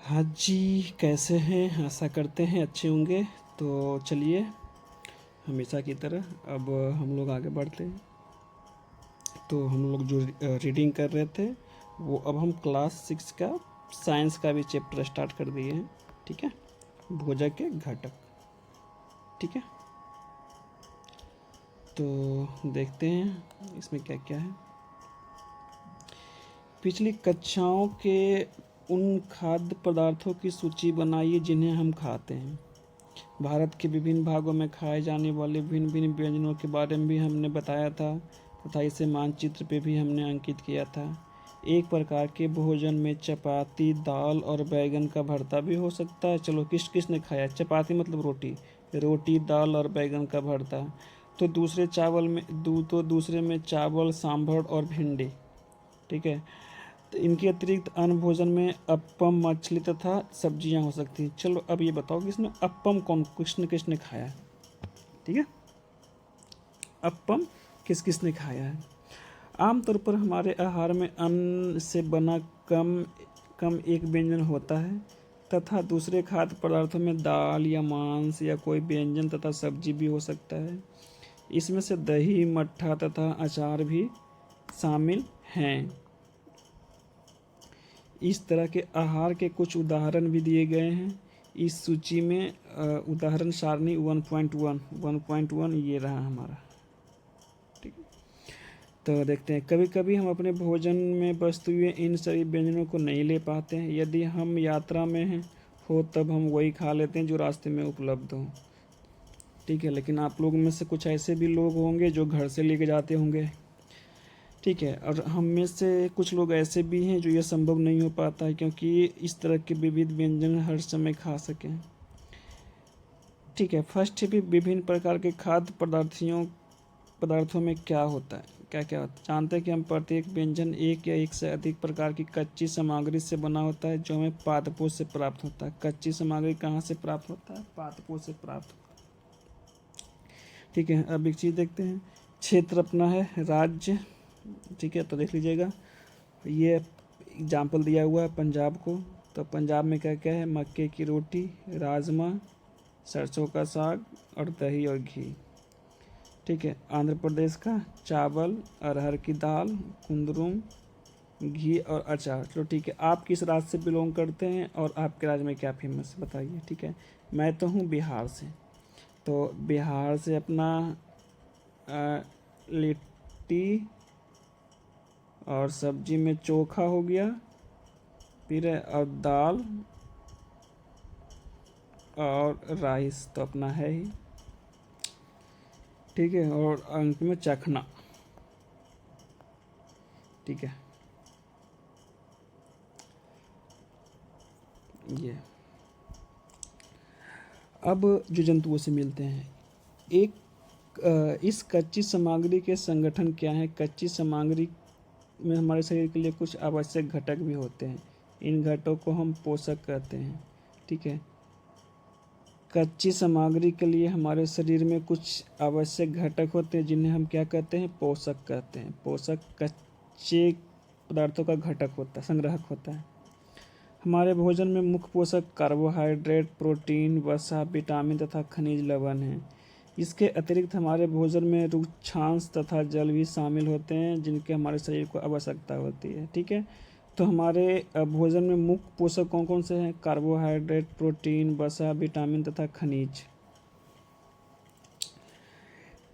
हाँ जी, कैसे हैं? आशा करते हैं अच्छे होंगे। तो चलिए, हमेशा की तरह अब हम लोग आगे बढ़ते हैं। तो हम लोग जो रीडिंग कर रहे थे, वो अब हम क्लास 6 का साइंस का भी चैप्टर स्टार्ट कर दिए हैं। ठीक है, भोजक के घटक। ठीक है, तो देखते हैं इसमें क्या क्या है। पिछली कक्षाओं के उन खाद्य पदार्थों की सूची बनाइए जिन्हें हम खाते हैं। भारत के विभिन्न भागों में खाए जाने वाले भिन्न भिन्न व्यंजनों के बारे में भी हमने बताया था तथा इसे मानचित्र पे भी हमने अंकित किया था। एक प्रकार के भोजन में चपाती, दाल और बैगन का भरता भी हो सकता है। चलो, किस किस ने खाया? चपाती मतलब रोटी, रोटी, दाल और बैगन का भरता। तो दूसरे में चावल, सांभर और भिंडी। ठीक है, तो इनके अतिरिक्त अन्य भोजन में अप्पम, मछली तथा सब्जियां हो सकती हैं। चलो, अब ये बताओ कि इसमें अप्पम किसने किसने खाया है? ठीक है, अप्पम किस किसने खाया है? आमतौर पर हमारे आहार में अन्न से बना कम कम एक व्यंजन होता है तथा दूसरे खाद्य पदार्थों में दाल या मांस या कोई व्यंजन तथा सब्जी भी हो सकता है। इसमें से दही, मट्ठा तथा अचार भी शामिल हैं। इस तरह के आहार के कुछ उदाहरण भी दिए गए हैं इस सूची में। उदाहरण सारणी 1.1 ये रहा हमारा। ठीक है, तो देखते हैं। कभी कभी हम अपने भोजन में वस्तुएं इन सभी व्यंजनों को नहीं ले पाते हैं। यदि हम यात्रा में हैं हो तब हम वही खा लेते हैं जो रास्ते में उपलब्ध हो। ठीक है, लेकिन आप लोगों में से कुछ ऐसे भी लोग होंगे जो घर से लेके जाते होंगे। ठीक है, और हम में से कुछ लोग ऐसे भी हैं जो ये संभव नहीं हो पाता है क्योंकि इस तरह के विविध व्यंजन हर समय खा सकें। ठीक है, फर्स्ट भी विभिन्न प्रकार के खाद्य पदार्थों में क्या होता है, क्या क्या होता है जानते हैं कि हम प्रत्येक व्यंजन एक या एक से अधिक प्रकार की कच्ची सामग्री से बना होता है जो हमें पादपों से प्राप्त होता है। कच्ची सामग्री कहाँ से प्राप्त होता है? पादपों से प्राप्त होता है। ठीक है, अब एक चीज़ देखते हैं। क्षेत्र अपना है राज्य। ठीक है, तो देख लीजिएगा, ये एग्जाम्पल दिया हुआ है पंजाब को। तो पंजाब में क्या क्या है? मक्के की रोटी, राजमा, सरसों का साग और दही और घी। ठीक है, आंध्र प्रदेश का चावल, अरहर की दाल, कुंदरुम, घी और अचार। चलो ठीक है, आप किस राज्य से बिलोंग करते हैं और आपके राज्य में क्या फेमस है बताइए। ठीक है, मैं तो हूँ बिहार से। तो बिहार से अपना लिट्टी और सब्जी में चोखा हो गया, फिर है और दाल और राइस तो अपना है ही। ठीक है, और अंत में चखना। ठीक है, ये अब जो जंतुओं से मिलते हैं। इस कच्ची सामग्री के संगठन क्या है? कच्ची सामग्री में हमारे शरीर के लिए कुछ आवश्यक घटक भी होते हैं। इन घटकों को हम पोषक कहते हैं। ठीक है, कच्ची सामग्री के लिए हमारे शरीर में कुछ आवश्यक घटक होते हैं जिन्हें हम क्या कहते हैं? पोषक कहते हैं। पोषक कच्चे पदार्थों का घटक होता है, संग्राहक होता है। हमारे भोजन में मुख्य पोषक कार्बोहाइड्रेट, प्रोटीन, वसा, विटामिन तथा खनिज लवण हैं। इसके अतिरिक्त हमारे भोजन में रुक्षांश तथा जल भी शामिल होते हैं जिनके हमारे शरीर को आवश्यकता होती है। ठीक है, तो हमारे भोजन में मुख्य पोषक कौन कौन से हैं? कार्बोहाइड्रेट, प्रोटीन, वसा, विटामिन तथा खनिज।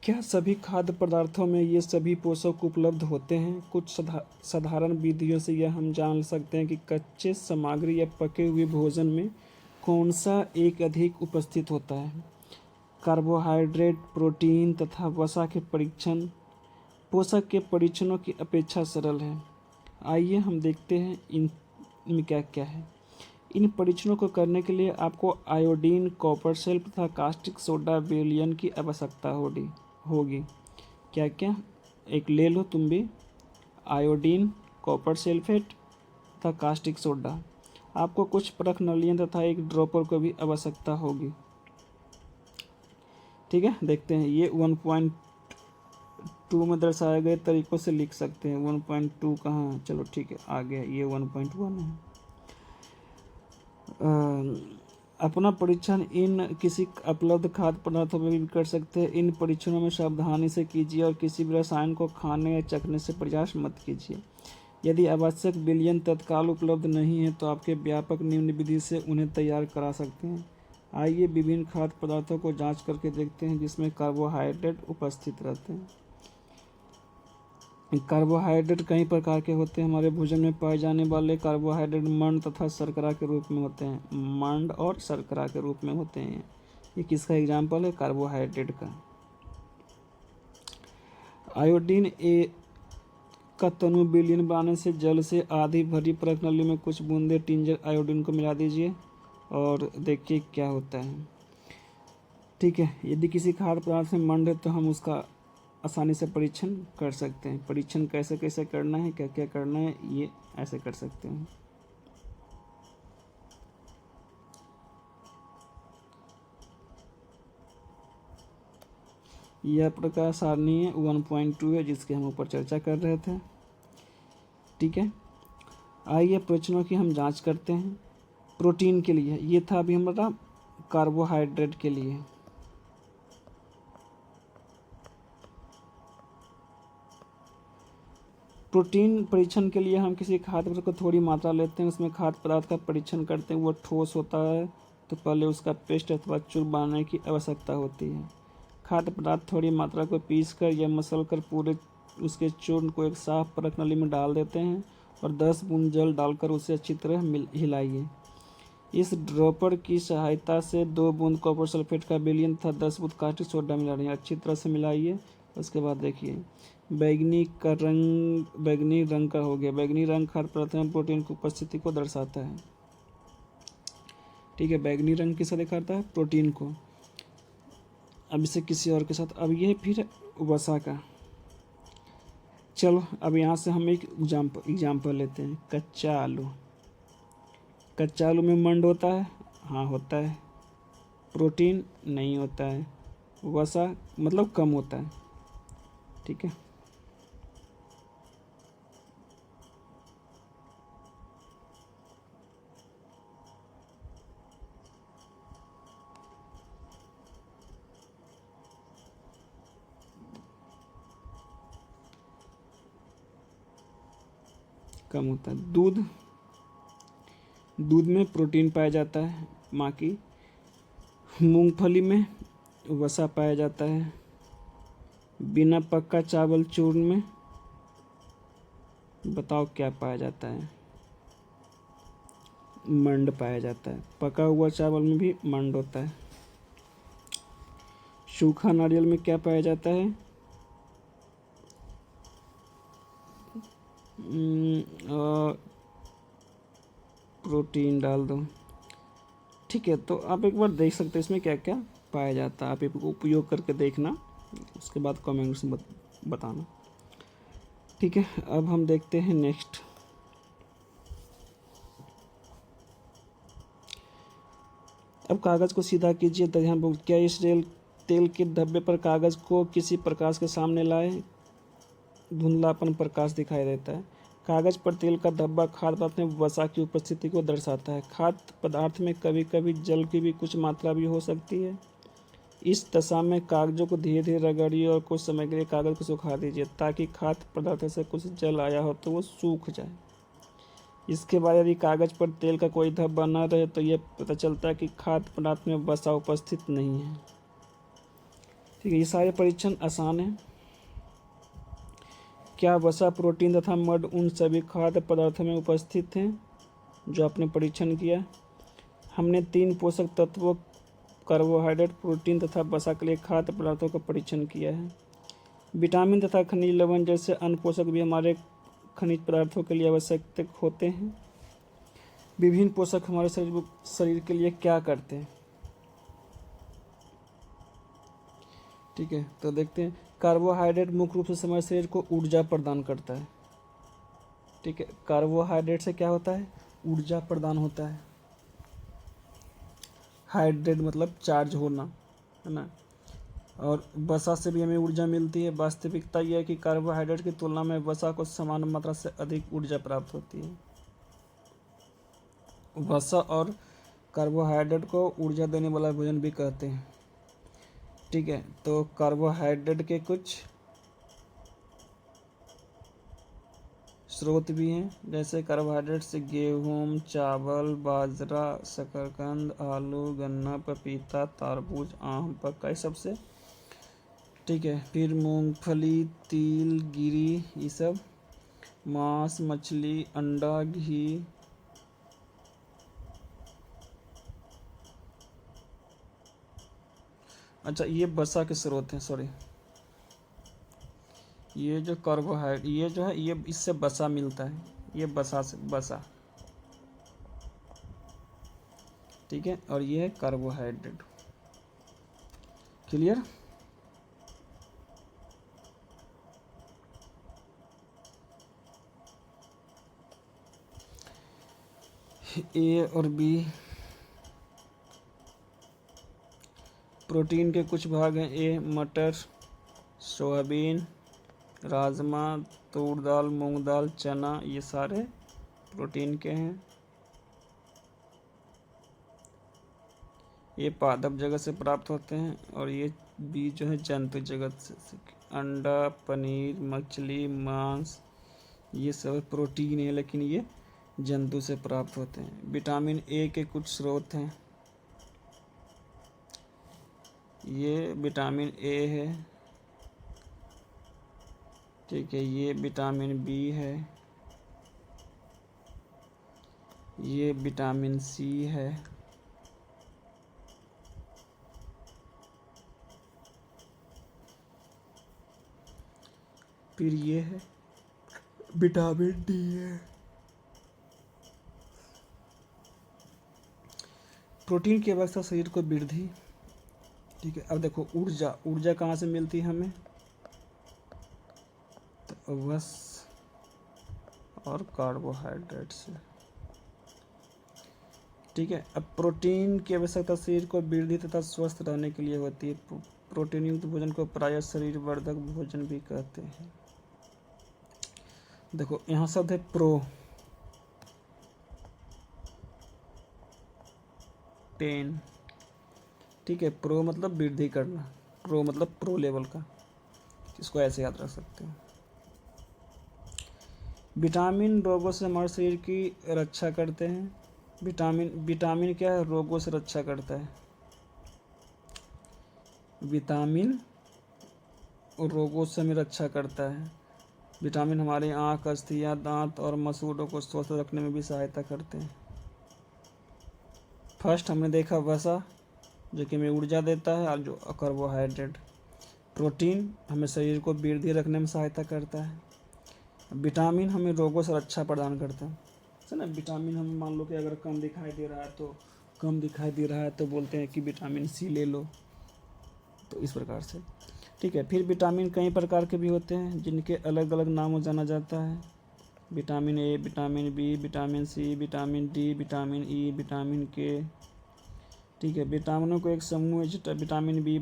क्या सभी खाद्य पदार्थों में ये सभी पोषक उपलब्ध होते हैं? कुछ साधारण विधियों से यह हम जान सकते हैं कि कच्चे सामग्री या पके हुए भोजन में कौन सा एक अधिक उपस्थित होता है। कार्बोहाइड्रेट, प्रोटीन तथा वसा के परीक्षण पोषक के परीक्षणों की अपेक्षा सरल है। आइए हम देखते हैं इनमें क्या क्या है। इन परीक्षणों को करने के लिए आपको आयोडीन, कॉपर सल्फेट तथा कास्टिक सोडा विलयन की आवश्यकता होगी। क्या क्या? एक ले लो तुम भी, आयोडीन, कॉपर सल्फेट तथा कास्टिक सोडा। आपको कुछ परख नलियों तथा एक ड्रॉपर को भी आवश्यकता होगी। ठीक है, देखते हैं। ये 1.2 में दर्शाए गए तरीकों से लिख सकते हैं। 1.2 कहाँ? चलो ठीक है, आ गया, ये 1.1 है। अपना परीक्षण इन किसी उपलब्ध खाद्य पदार्थों में भी कर सकते हैं। इन परीक्षणों में सावधानी से कीजिए और किसी भी रसायन को खाने या चखने से प्रयास मत कीजिए। यदि आवश्यक विलयन तत्काल उपलब्ध नहीं है तो आपके व्यापक निम्न विधि से उन्हें तैयार करा सकते हैं। आइए विभिन्न खाद्य पदार्थों को जांच करके देखते हैं जिसमें कार्बोहाइड्रेट उपस्थित रहते हैं। कार्बोहाइड्रेट कई प्रकार के होते हैं। हमारे भोजन में पाए जाने वाले कार्बोहाइड्रेट मंड तथा शर्करा के रूप में होते हैं। मंड और शर्करा के रूप में होते हैं। ये किसका एग्जाम्पल है? कार्बोहाइड्रेट का। आयोडीन ए का तनु विलीन बनाने से जल से आधी भरी प्रणाली में कुछ बूंदे टिंजर आयोडीन को मिला दीजिए और देखिए क्या होता है। ठीक है, यदि किसी खाद्य पदार्थ में मंड है तो हम उसका आसानी से परीक्षण कर सकते हैं। परीक्षण कैसे कैसे करना है, क्या क्या करना है, ये ऐसे कर सकते हैं। यह प्रकार सारणी है 1.2 है जिसकी हम ऊपर चर्चा कर रहे थे। ठीक है, आइए प्रश्नों की हम जांच करते हैं। प्रोटीन के लिए ये था अभी हमारा, कार्बोहाइड्रेट के लिए प्रोटीन परीक्षण के लिए हम किसी खाद्य पदार्थ को थोड़ी मात्रा लेते हैं, उसमें खाद्य पदार्थ का परीक्षण करते हैं। वो ठोस होता है तो पहले उसका पेस्ट अथवा चूर्ण बनाने की आवश्यकता होती है। खाद्य पदार्थ थोड़ी मात्रा को पीस कर या मसल कर पूरे उसके चूर्ण को एक साफ परत नली में डाल देते हैं और 10 बूंद जल डालकर उसे अच्छी तरह हिलाइए। इस ड्रॉपर की सहायता से 2 बूंद कॉपर सल्फेट का विलयन तथा 10 बूंद कास्टिक सोडा मिला रही है। अच्छी तरह से मिलाइए। उसके बाद देखिए बैगनी रंग का हो गया। बैगनी रंग खाद्य पदार्थ में प्रोटीन की उपस्थिति को दर्शाता है। ठीक है, बैगनी रंग किसे दिखाता है? प्रोटीन को। अब इसे किसी और के साथ, अब ये फिर वसा का। चलो अब यहाँ से हम एक एग्जाम्पल लेते हैं। कच्चा आलू। कच्चा आलू में मंड होता है? हाँ होता है। प्रोटीन नहीं होता है। वसा मतलब कम होता है। ठीक है, कम होता है। दूध में प्रोटीन पाया जाता है माँ की। मूंगफली में वसा पाया जाता है। बिना पका चावल चूर्ण में बताओ क्या पाया जाता है? मंड पाया जाता है। पका हुआ चावल में भी मंड होता है। सूखा नारियल में क्या पाया जाता है? प्रोटीन डाल दो। ठीक है, तो आप एक बार देख सकते हैं इसमें क्या क्या पाया जाता है। आप इसको उपयोग करके देखना, उसके बाद कमेंट्स में बताना। ठीक है, अब हम देखते हैं नेक्स्ट। अब कागज़ को सीधा कीजिए। ध्यान, क्या इस तेल के धब्बे पर कागज़ को किसी प्रकाश के सामने लाए? धुंधलापन प्रकाश दिखाई देता है। कागज पर तेल का धब्बा खाद्य पदार्थ में वसा की उपस्थिति को दर्शाता है। खाद्य पदार्थ में कभी कभी जल की भी कुछ मात्रा भी हो सकती है। इस दशा में कागजों को धीरे धीरे रगड़िए और कुछ समय के लिए कागज को सुखा दीजिए ताकि खाद्य पदार्थ से कुछ जल आया हो तो वो सूख जाए। इसके बाद यदि कागज पर तेल का कोई धब्बा न रहे तो यह पता चलता है कि खाद्य पदार्थ में वसा उपस्थित नहीं है। ठीक है, ये सारे परीक्षण आसान हैं। क्या वसा, प्रोटीन तथा मड उन सभी खाद्य पदार्थों में उपस्थित हैं जो आपने परीक्षण किया? हमने 3 पोषक तत्वों कार्बोहाइड्रेट, प्रोटीन तथा वसा के लिए खाद्य पदार्थों का परीक्षण किया है। विटामिन तथा खनिज लवण जैसे अन्य पोषक भी हमारे खनिज पदार्थों के लिए आवश्यक होते हैं। विभिन्न पोषक हमारे शरीर के लिए क्या करते हैं? ठीक है, तो देखते हैं। कार्बोहाइड्रेट मुख्य रूप से हमारे शरीर को ऊर्जा प्रदान करता है। ठीक है, कार्बोहाइड्रेट से क्या होता है? ऊर्जा प्रदान होता है। हाइड्रेट मतलब चार्ज होना, है ना। और वसा से भी हमें ऊर्जा मिलती है। वास्तविकता यह है कि कार्बोहाइड्रेट की तुलना में वसा को समान मात्रा से अधिक ऊर्जा प्राप्त होती है। वसा और कार्बोहाइड्रेट को ऊर्जा देने वाला भोजन भी कहते हैं। ठीक है, तो कार्बोहाइड्रेट के कुछ स्रोत भी हैं, जैसे कार्बोहाइड्रेट से गेहूँ, चावल, बाजरा, शकरकंद, आलू, गन्ना, पपीता, तरबूज, आम, पकाई सबसे। ठीक है, फिर मूंगफली, तिल, गिरी, ये सब। मांस, मछली, अंडा, घी। अच्छा, ये वसा के स्रोत हैं, सॉरी। ये जो कार्बोहाइड्रेट, ये जो है, ये इससे वसा मिलता है, ये वसा से वसा। ठीक है, और ये है कार्बोहाइड्रेट। क्लियर? ए और बी। प्रोटीन के कुछ भाग हैं। ए मटर, सोयाबीन, राजमा, तूर दाल, मूंग दाल, चना, ये सारे प्रोटीन के हैं। ये पादप जगत से प्राप्त होते हैं, और ये बी जो है जंतु जगत से। अंडा, पनीर, मछली, मांस, ये सब प्रोटीन है, लेकिन ये जंतु से प्राप्त होते हैं। विटामिन ए के कुछ स्रोत हैं। ये विटामिन ए है। ठीक है, ये विटामिन बी है। ये विटामिन सी है। फिर ये है विटामिन डी है। प्रोटीन की अवस्था शरीर को वृद्धि। ठीक है, अब देखो ऊर्जा, ऊर्जा कहाँ से मिलती है हमें? तो वस और कार्बोहाइड्रेट से। ठीक है, अब प्रोटीन की आवश्यकता शरीर को वृद्धि तथा स्वस्थ रहने के लिए होती है। प्रोटीन युक्त भोजन को प्रायः शरीर वर्धक भोजन भी कहते हैं। देखो यहाँ शब्द है प्रोटेन। ठीक है, प्रो मतलब वृद्धि करना, प्रो मतलब प्रो लेवल का, इसको ऐसे याद रख सकते हो। विटामिन रोगों से हमारे शरीर की रक्षा करते हैं। विटामिन क्या है? रोगों से रक्षा करता है। विटामिन रोगों से हमें रक्षा करता है। विटामिन हमारी आँख, अस्थियाँ, दांत और मसूड़ों को स्वस्थ रखने में भी सहायता करते हैं। फर्स्ट हमने देखा वसा, जो कि हमें ऊर्जा देता है, और जो कार्बोहाइड्रेट। प्रोटीन हमें शरीर को वृद्धि रखने में सहायता करता है। विटामिन हमें रोगों से रक्षा प्रदान करता है। ना, विटामिन हमें मान लो कि अगर कम दिखाई दे रहा है तो बोलते हैं कि विटामिन सी ले लो, तो इस प्रकार से। ठीक है, फिर विटामिन कई प्रकार के भी होते हैं, जिनके अलग अलग नामों जाना जाता है। Vitamin A, vitamin B, vitamin C, vitamin D, vitamin E, vitamin K. ठीक है, विटामिनों को एक समूह है, विटामिन बी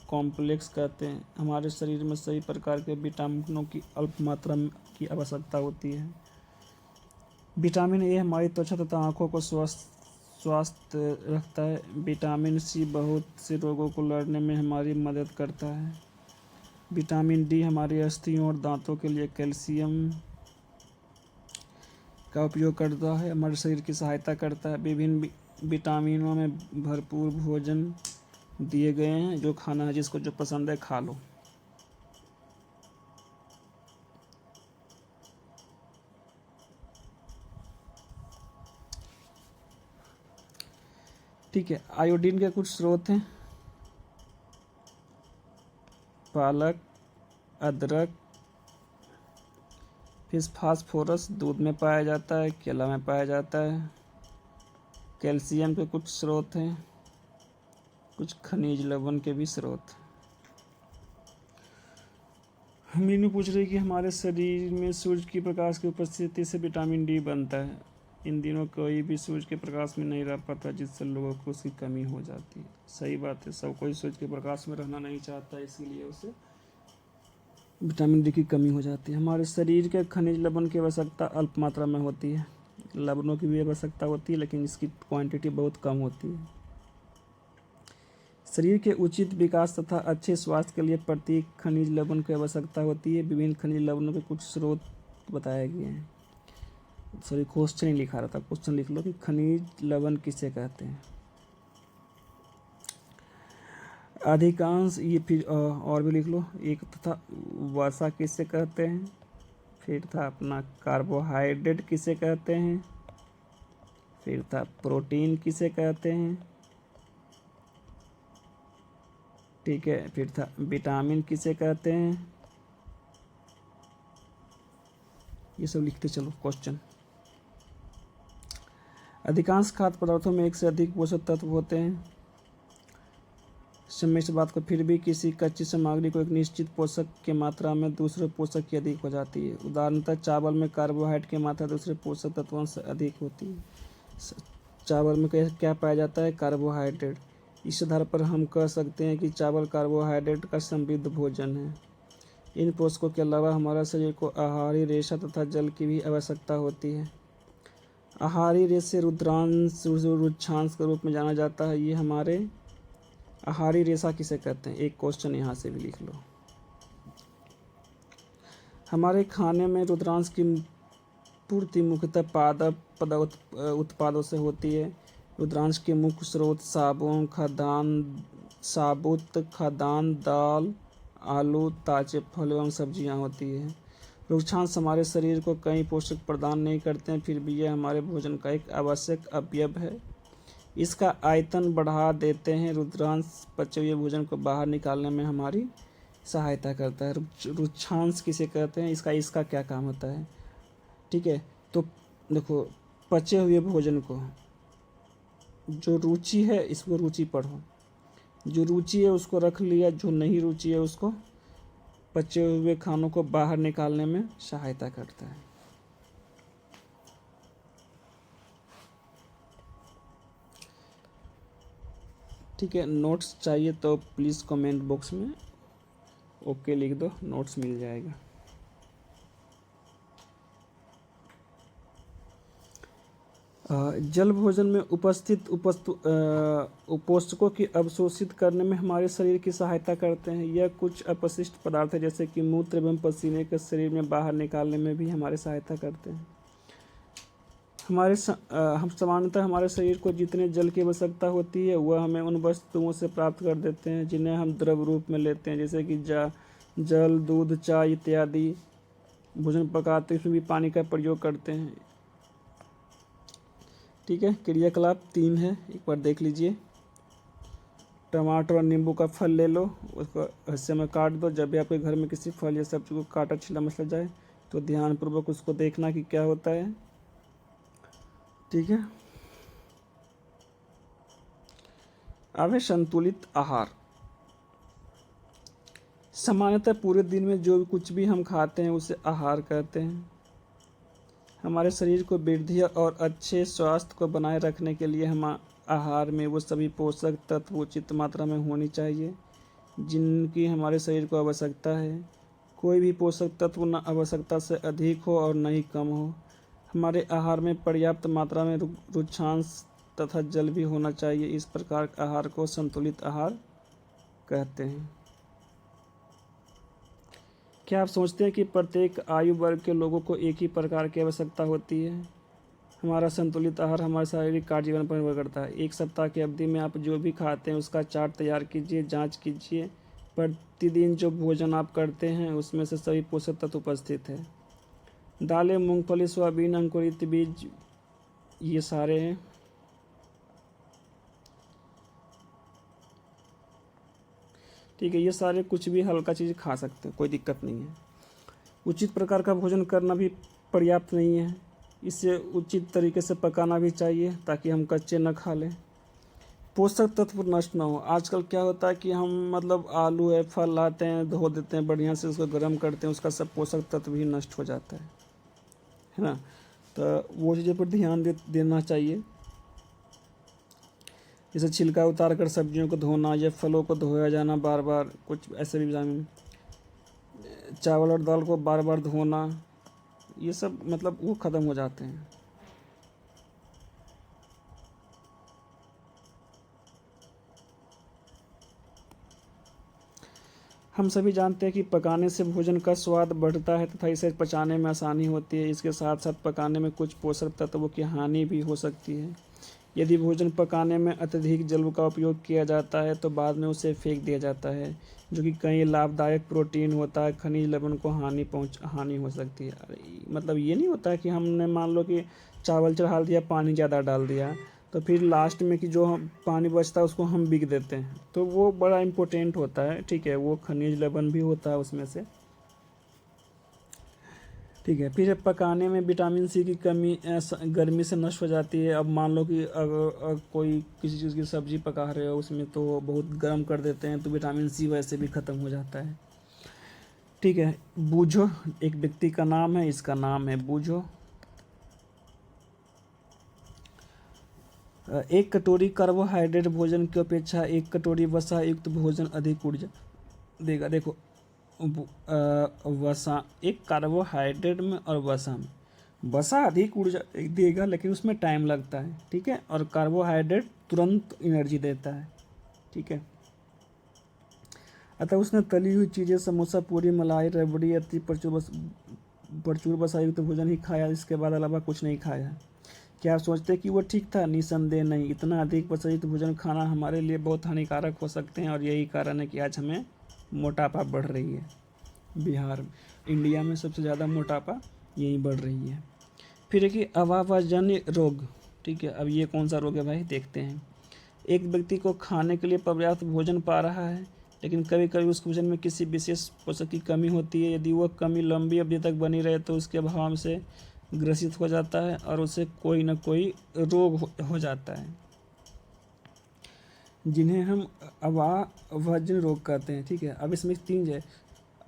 कॉम्प्लेक्स कहते हैं। हमारे शरीर में सभी प्रकार के विटामिनों की अल्प मात्रा की आवश्यकता होती है। विटामिन ए हमारी त्वचा तथा आँखों को स्वस्थ रखता है। विटामिन सी बहुत से रोगों को लड़ने में हमारी मदद करता है। विटामिन डी हमारी अस्थियों और दांतों के लिए कैल्शियम का उपयोग करता है, हमारे शरीर की सहायता करता है। विभिन्न विटामिनों में भरपूर भोजन दिए गए हैं, जो खाना है, जिसको जो पसंद है खा लो। ठीक है, आयोडीन के कुछ स्रोत हैं। पालक, अदरक। फिर फास्फोरस दूध में पाया जाता है, केला में पाया जाता है। कैल्शियम के कुछ स्रोत हैं, कुछ खनिज लवण के भी स्रोत। मीनू पूछ रही कि हमारे शरीर में सूर्य की प्रकाश की उपस्थिति से विटामिन डी बनता है। इन दिनों कोई भी सूर्य के प्रकाश में नहीं रह पाता, जिससे लोगों को उसकी कमी हो जाती है। सही बात है, सब कोई सूर्य के प्रकाश में रहना नहीं चाहता, इसीलिए उसे विटामिन डी की कमी हो जाती है। हमारे शरीर के खनिज लवण की आवश्यकता अल्प मात्रा में होती है। लवणों की भी आवश्यकता होती है, लेकिन इसकी क्वांटिटी बहुत कम होती है। शरीर के उचित विकास तथा अच्छे स्वास्थ्य के लिए प्रत्येक खनिज लवण की आवश्यकता होती है। विभिन्न खनिज लवणों के कुछ स्रोत बताए गए हैं। सॉरी, क्वेश्चन ही लिखा रहा था, क्वेश्चन लिख लो कि खनिज लवण किसे कहते हैं। अधिकांश, ये फिर और भी लिख लो। एक तथा वसा किसे कहते हैं। फिर था अपना कार्बोहाइड्रेट किसे कहते हैं। फिर था प्रोटीन किसे कहते हैं। ठीक है, फिर था विटामिन किसे कहते हैं। ये सब लिखते चलो क्वेश्चन। अधिकांश खाद्य पदार्थों में एक से अधिक पोषक तत्व होते हैं। सम्मिश्र बात को, फिर भी किसी कच्ची सामग्री को एक निश्चित पोषक की मात्रा में दूसरे पोषक की अधिक हो जाती है। उदाहरणतः चावल में कार्बोहाइड्रेट की मात्रा दूसरे पोषक तत्वों से अधिक होती है। चावल में क्या पाया जाता है, कार्बोहाइड्रेट। इस आधार पर हम कह सकते हैं कि चावल कार्बोहाइड्रेट का समृद्ध भोजन है। इन पोषकों के अलावा हमारा शरीर को आहारी रेशा तथा जल की भी आवश्यकता होती है। आहारी रेशे रुद्रांश के रूप में जाना जाता है। ये हमारे आहारी रेशा किसे कहते हैं, एक क्वेश्चन यहाँ से भी लिख लो। हमारे खाने में रुद्रांश की पूर्ति मुख्यतः पादप उत्पादों से होती है। रुद्रांश के मुख्य स्रोत साबुत खाद्यान्न, दाल, आलू, ताजे फल एवं सब्जियां होती है। रुद्रांश हमारे शरीर को कई पोषक प्रदान नहीं करते हैं, फिर भी यह हमारे भोजन का एक आवश्यक अवयव है। इसका आयतन बढ़ा देते हैं। रुद्रांश पचे हुए भोजन को बाहर निकालने में हमारी सहायता करता है। रुद्रांश किसे कहते हैं, इसका क्या काम होता है। ठीक है, तो देखो, पचे हुए भोजन को, जो रुचि है इसको रुचि पढ़ो, जो रुचि है उसको रख लिया, जो नहीं रुचि है उसको, पचे हुए खानों को बाहर निकालने में सहायता करता है। ठीक है, नोट्स चाहिए तो प्लीज़ कमेंट बॉक्स में ओके लिख दो, नोट्स मिल जाएगा। जल भोजन में उपस्थित उपोषकों की अवशोषित करने में हमारे शरीर की सहायता करते हैं। यह कुछ अपशिष्ट पदार्थ है जैसे कि मूत्र एवं पसीने के शरीर में बाहर निकालने में भी हमारी सहायता करते हैं। हम सामान्यतः हमारे शरीर को जितने जल की आवश्यकता होती है वह हमें उन वस्तुओं से प्राप्त कर देते हैं जिन्हें हम द्रव रूप में लेते हैं, जैसे कि जल, दूध, चाय इत्यादि। भोजन पकाते उसमें भी पानी का प्रयोग करते हैं। ठीक है, क्रियाकलाप 3 है, एक बार देख लीजिए। टमाटर और नींबू का फल ले लो, उसको हिस्से में काट दो। जब भी आपके घर में किसी फल या सब्जी को काटा छिला मसला जाए तो ध्यानपूर्वक उसको देखना कि क्या होता है। ठीक है, अब है संतुलित आहार। सामान्यतः पूरे दिन में जो कुछ भी हम खाते हैं उसे आहार कहते हैं। हमारे शरीर को वृद्धि और अच्छे स्वास्थ्य को बनाए रखने के लिए हम आहार में वो सभी पोषक तत्व उचित मात्रा में होनी चाहिए जिनकी हमारे शरीर को आवश्यकता है। कोई भी पोषक तत्व न आवश्यकता से अधिक हो और न ही कम हो। हमारे आहार में पर्याप्त मात्रा में रुक्षांश तथा जल भी होना चाहिए। इस प्रकार आहार को संतुलित आहार कहते हैं। क्या आप सोचते हैं कि प्रत्येक आयु वर्ग के लोगों को एक ही प्रकार की आवश्यकता होती है? हमारा संतुलित आहार हमारे शारीरिक कार्यजीवन पर निर्भर करता है। एक सप्ताह की अवधि में आप जो भी खाते हैं उसका चार्ट तैयार कीजिए, जांच कीजिए प्रतिदिन जो भोजन आप करते हैं उसमें से सभी पोषक तत्व उपस्थित है। दालें, मूंगफली, सोयाबीन, अंकुरित बीज, ये सारे हैं। ठीक है, ये सारे कुछ भी हल्का चीज़ खा सकते हैं, कोई दिक्कत नहीं है। उचित प्रकार का भोजन करना भी पर्याप्त नहीं है, इसे उचित तरीके से पकाना भी चाहिए ताकि हम कच्चे न खा लें, पोषक तत्व नष्ट ना हो। आजकल क्या होता है कि हम आलू है, फल लाते हैं, धो देते हैं बढ़िया से, उसको गर्म करते हैं, उसका सब पोषक तत्व भी नष्ट हो जाता है ना। तो वो चीज़ों पर ध्यान देना चाहिए। जैसे छिलका उतार कर सब्जियों को धोना या फलों को धोया जाना बार बार, कुछ ऐसे भी चावल और दाल को बार बार धोना, ये सब वो ख़त्म हो जाते हैं। हम सभी जानते हैं कि पकाने से भोजन का स्वाद बढ़ता है तथा इसे पचाने में आसानी होती है। इसके साथ साथ पकाने में कुछ पोषक तत्वों की हानि भी हो सकती है। यदि भोजन पकाने में अत्यधिक जल का उपयोग किया जाता है तो बाद में उसे फेंक दिया जाता है, जो कि कई लाभदायक प्रोटीन होता है खनिज लवण को हानि हो सकती है। मतलब ये नहीं होता है कि हमने मान लो कि चावल चढ़ा दिया, पानी ज़्यादा डाल दिया, तो फिर लास्ट में कि जो पानी बचता है उसको हम बिक देते हैं, तो वो बड़ा इम्पोर्टेंट होता है। ठीक है, वो खनिज लवण भी होता है उसमें से। ठीक है, फिर पकाने में विटामिन सी की कमी गर्मी से नष्ट हो जाती है। अब मान लो कि अगर कोई किसी चीज़ की सब्ज़ी पका रहे हो, उसमें तो बहुत गर्म कर देते हैं तो विटामिन सी वैसे भी ख़त्म हो जाता है। ठीक है, बूझो एक व्यक्ति का नाम है, इसका नाम है बूझो। एक कटोरी कार्बोहाइड्रेट भोजन की अपेक्षा एक कटोरी वसा युक्त भोजन अधिक ऊर्जा देगा। देखो, वसा, एक कार्बोहाइड्रेट में और वसा में, वसा अधिक ऊर्जा देगा लेकिन उसमें टाइम लगता है। ठीक है, और कार्बोहाइड्रेट तुरंत एनर्जी देता है। ठीक है, अतः उसने तली हुई चीज़ें, समोसा, पूरी, मलाई, रबड़ी, अति प्रचुर वसा युक्त भोजन ही खाया, इसके बाद अलावा कुछ नहीं खाया। क्या आप सोचते हैं कि वो ठीक था? निसंदेह नहीं। इतना अधिक वसा युक्त भोजन खाना हमारे लिए बहुत हानिकारक हो सकते हैं और यही कारण है कि आज हमें मोटापा बढ़ रही है। बिहार, इंडिया में सबसे ज़्यादा मोटापा यही बढ़ रही है। फिर है कि अभावजन्य रोग। ठीक है, अब ये कौन सा रोग है भाई, देखते हैं। एक व्यक्ति को खाने के लिए पर्याप्त भोजन पा रहा है, लेकिन कभी कभी उस भोजन में किसी विशेष पोषक की कमी होती है। यदि वह कमी लंबी अवधि तक बनी रहे तो उसके अभाव से ग्रसित हो जाता है और उसे कोई न कोई रोग हो जाता है, जिन्हें हम अभावजन्य रोग कहते हैं। ठीक है, अब इसमें 3 है,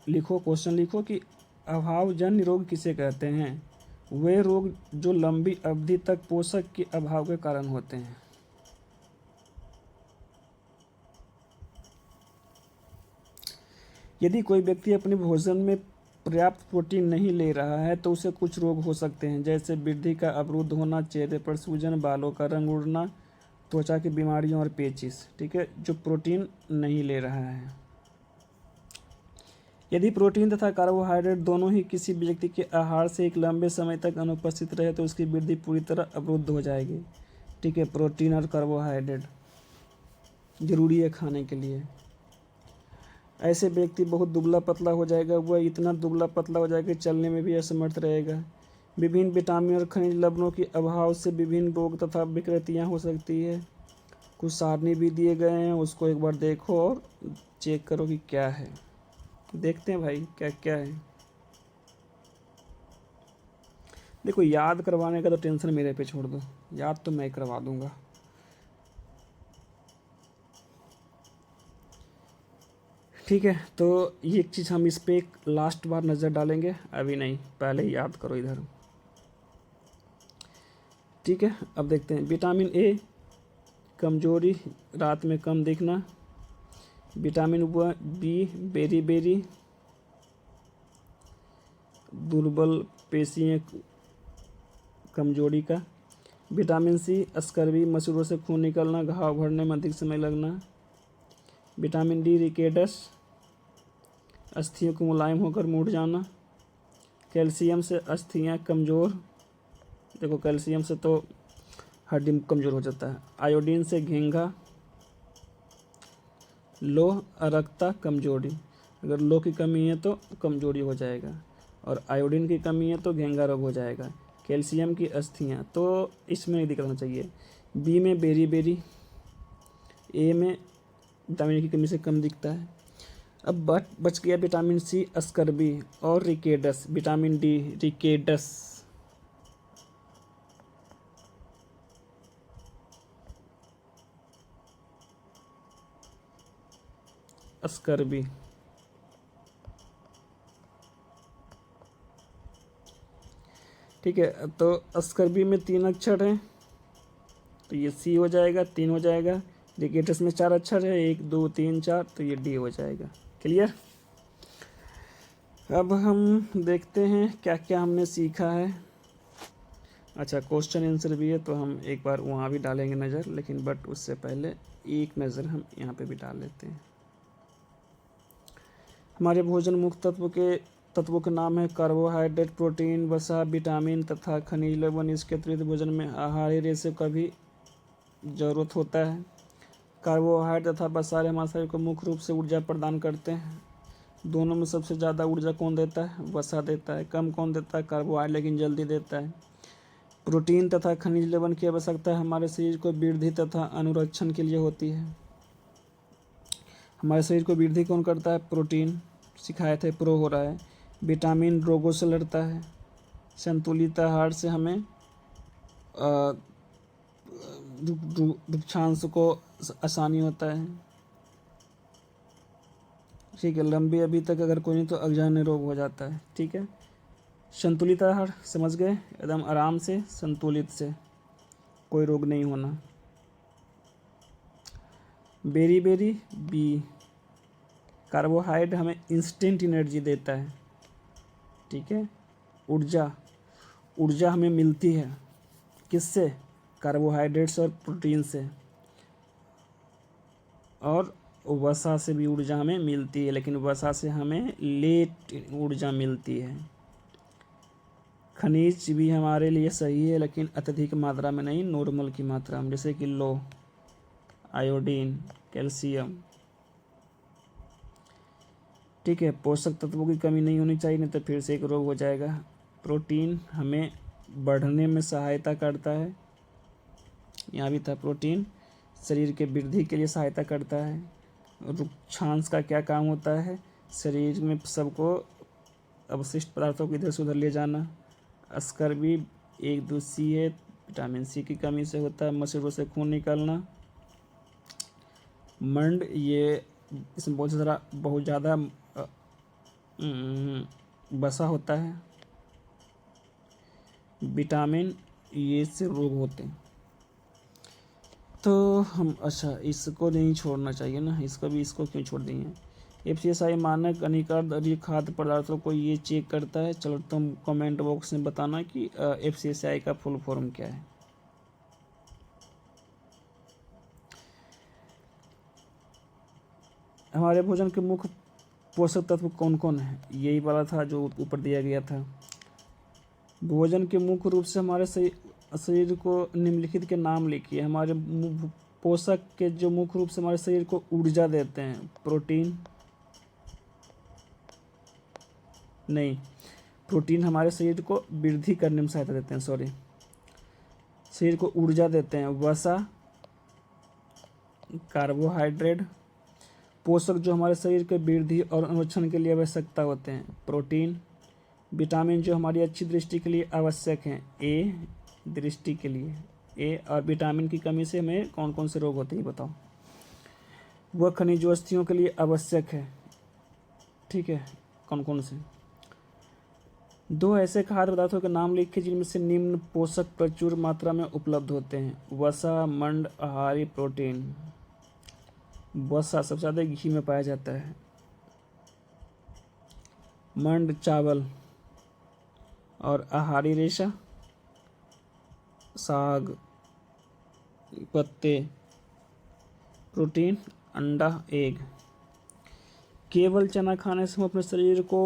लिखो, क्वेश्चन लिखो कि अभावजन्य रोग किसे कहते हैं? वे रोग जो लंबी अवधि तक पोषक के अभाव के कारण होते हैं। यदि कोई व्यक्ति अपने भोजन में पर्याप्त प्रोटीन नहीं ले रहा है तो उसे कुछ रोग हो सकते हैं, जैसे वृद्धि का अवरुद्ध होना, चेहरे पर सूजन, बालों का रंग उड़ना, त्वचा की बीमारियों और पेचिश। ठीक है, जो प्रोटीन नहीं ले रहा है। यदि प्रोटीन तथा कार्बोहाइड्रेट दोनों ही किसी व्यक्ति के आहार से एक लंबे समय तक अनुपस्थित रहे तो उसकी वृद्धि पूरी तरह अवरुद्ध हो जाएगी। ठीक है, प्रोटीन और कार्बोहाइड्रेट जरूरी है खाने के लिए। ऐसे व्यक्ति बहुत दुबला पतला हो जाएगा, वह इतना दुबला पतला हो जाएगा कि चलने में भी असमर्थ रहेगा। विभिन्न विटामिन और खनिज लवणों के अभाव से विभिन्न रोग तथा विकृतियाँ हो सकती है। कुछ सारणी भी दिए गए हैं, उसको एक बार देखो और चेक करो कि क्या है। देखते हैं भाई क्या क्या है। देखो, याद करवाने का तो टेंशन मेरे पे छोड़ दो, याद तो मैं करवा दूंगा। ठीक है, तो ये एक चीज़ हम इस पे एक लास्ट बार नज़र डालेंगे, अभी नहीं, पहले ही याद करो इधर। ठीक है, अब देखते हैं। विटामिन ए, कमजोरी, रात में कम दिखना। विटामिन बी, बेरी बेरी, दुर्बल पेशियाँ, कमजोरी का। विटामिन सी, स्कर्वी, मसूड़ों से खून निकलना, घाव भरने में अधिक समय लगना। विटामिन डी, रिकेटस, अस्थियों को मुलायम होकर मुड़ जाना। कैल्शियम से अस्थियाँ कमज़ोर, देखो कैल्शियम से तो हड्डी कमज़ोर हो जाता है। आयोडीन से घेंघा, लोह, अरक्ता, कमजोरी। अगर लोह की कमी है तो कमजोरी हो जाएगा, और आयोडीन की कमी है तो घेंघा रोग हो जाएगा। कैल्शियम की अस्थियाँ, तो इसमें नहीं दिक्कत होना चाहिए। बी में बेरी बेरी, ए में विटामिन की कमी से कम दिखता है। अब बच गया विटामिन सी, स्कर्वी और rickets. Vitamin D, rickets, scurvy. ठीक है, तो स्कर्वी में 3 अक्षर हैं तो ये सी हो जाएगा, 3 हो जाएगा। रिकेटस में 4 अक्षर है, 1 2 3 4, तो ये डी हो जाएगा। क्लियर? अब हम देखते हैं क्या क्या हमने सीखा है। अच्छा, क्वेश्चन आंसर भी है तो हम एक बार वहाँ भी डालेंगे नज़र, लेकिन बट उससे पहले एक नज़र हम यहाँ पे भी डाल लेते हैं। हमारे भोजन मुख्य तत्वों के नाम है कार्बोहाइड्रेट, प्रोटीन, वसा, विटामिन तथा खनिज लवण। इसके अतिरिक्त भोजन में आहारी रेशे का भी ज़रूरत होता है। कार्बोहाइड्रेट तथा वसा हमारे शरीर को मुख्य रूप से ऊर्जा प्रदान करते हैं। दोनों में सबसे ज़्यादा ऊर्जा कौन देता है? वसा देता है। कम कौन देता है? कार्बोहाइड्रेट, लेकिन जल्दी देता है। प्रोटीन तथा खनिज लवण की आवश्यकता हमारे शरीर को वृद्धि तथा अनुरक्षण के लिए होती है। हमारे शरीर को वृद्धि कौन करता है? प्रोटीन। सिखाए थे, प्रो हो रहा है। विटामिन रोगों से लड़ता है। संतुलित आहार से हमें रुक्षांश को आसानी होता है। ठीक है, लंबी अभी तक अगर कोई नहीं तो अग्रजन्य रोग हो जाता है। ठीक है, संतुलित आहार समझ गए, एकदम आराम से संतुलित से, कोई रोग नहीं होना। बेरी बेरी बी, कार्बोहाइड्रेट हमें इंस्टेंट एनर्जी देता है। ठीक है, ऊर्जा हमें मिलती है किससे? कार्बोहाइड्रेट्स और प्रोटीन से, और वसा से भी ऊर्जा हमें मिलती है, लेकिन वसा से हमें लेट ऊर्जा मिलती है। खनिज भी हमारे लिए सही है, लेकिन अत्यधिक मात्रा में नहीं, नॉर्मल की मात्रा में, जैसे कि लो आयोडीन, कैल्शियम। ठीक है, पोषक तत्वों की कमी नहीं होनी चाहिए, नहीं तो फिर से एक रोग हो जाएगा। प्रोटीन हमें बढ़ने में सहायता करता है, यहाँ भी था प्रोटीन, शरीर के वृद्धि के लिए सहायता करता है। रुक्षांश का क्या काम होता है? शरीर में सबको अवशिष्ट पदार्थों को इधर से उधर ले जाना। अस्कर्बी एक दूषी है, विटामिन सी की कमी से होता है। मसूड़ों से खून निकलना। मंड, ये इसमें बहुत ज़्यादा वसा होता है। विटामिन, ये से रोग होते हैं। तो हम अच्छा इसको नहीं छोड़ना चाहिए ना, इसको क्यों छोड़ दिए? FCSI मानक अनिवार्य खाद्य पदार्थों को ये चेक करता है। चलो तुम कमेंट बॉक्स में बताना कि FCSI का फुल फॉर्म क्या है। हमारे भोजन के मुख्य पोषक तत्व कौन कौन है? यही वाला था जो ऊपर दिया गया था। भोजन के मुख्य रूप से हमारे शरीर को निम्नलिखित के नाम लिखिए। हमारे पोषक के जो मुख्य रूप से हमारे शरीर को ऊर्जा देते हैं। प्रोटीन नहीं, प्रोटीन हमारे शरीर को वृद्धि करने में सहायता देते हैं, शरीर को ऊर्जा देते हैं। वसा, कार्बोहाइड्रेट, पोषक जो हमारे शरीर के वृद्धि और अनुरक्षण के लिए आवश्यकता होते हैं। प्रोटीन, विटामिन जो हमारी अच्छी दृष्टि के लिए आवश्यक हैं। ए, दृष्टि के लिए ए, और विटामिन की कमी से हमें कौन कौन से रोग होते हैं बताओ। वह खनिज जो अस्थियों के लिए आवश्यक है। ठीक है, कौन कौन से? 2 ऐसे खाद्य पदार्थों के नाम लिखे जिनमें से निम्न पोषक प्रचुर मात्रा में उपलब्ध होते हैं। वसा, मंड, आहारी, प्रोटीन। वसा सबसे ज़्यादा घी में पाया जाता है। मंड चावल, और आहारी रेशा साग, पत्ते। प्रोटीन अंडा, एग। केवल चना खाने से हम अपने शरीर को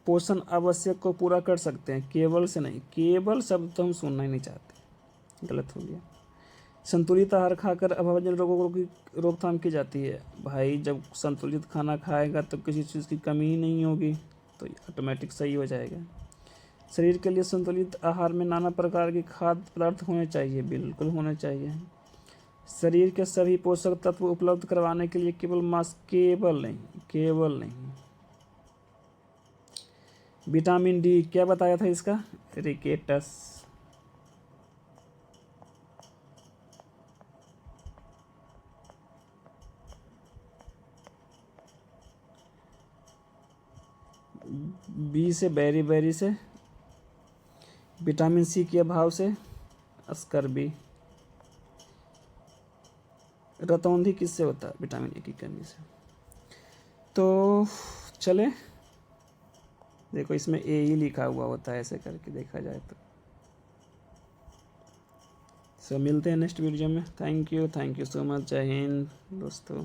पोषण आवश्यक को पूरा कर सकते हैं। केवल से नहीं, केवल शब्द तो हम सुनना ही नहीं चाहते, गलत हो गया। संतुलित आहार खाकर अभावजन्य रोगों की रोकथाम की जाती है। भाई जब संतुलित खाना खाएगा तो किसी चीज़ की कमी ही नहीं होगी, तो ऑटोमेटिक सही हो जाएगा। शरीर के लिए संतुलित आहार में नाना प्रकार के खाद्य पदार्थ होने चाहिए, बिल्कुल होने चाहिए। शरीर के सभी पोषक तत्व उपलब्ध करवाने के लिए केवल नहीं। विटामिन डी क्या बताया था इसका? रिकेटस। बी से बेरी से, विटामिन सी के अभाव से स्कर्वी। रतौंधी किससे होता है? विटामिन ए की कमी से। तो चले, देखो इसमें ए ही लिखा हुआ होता है ऐसे करके देखा जाए तो। मिलते हैं नेक्स्ट वीडियो में। Thank you so much. जय हिंद दोस्तों।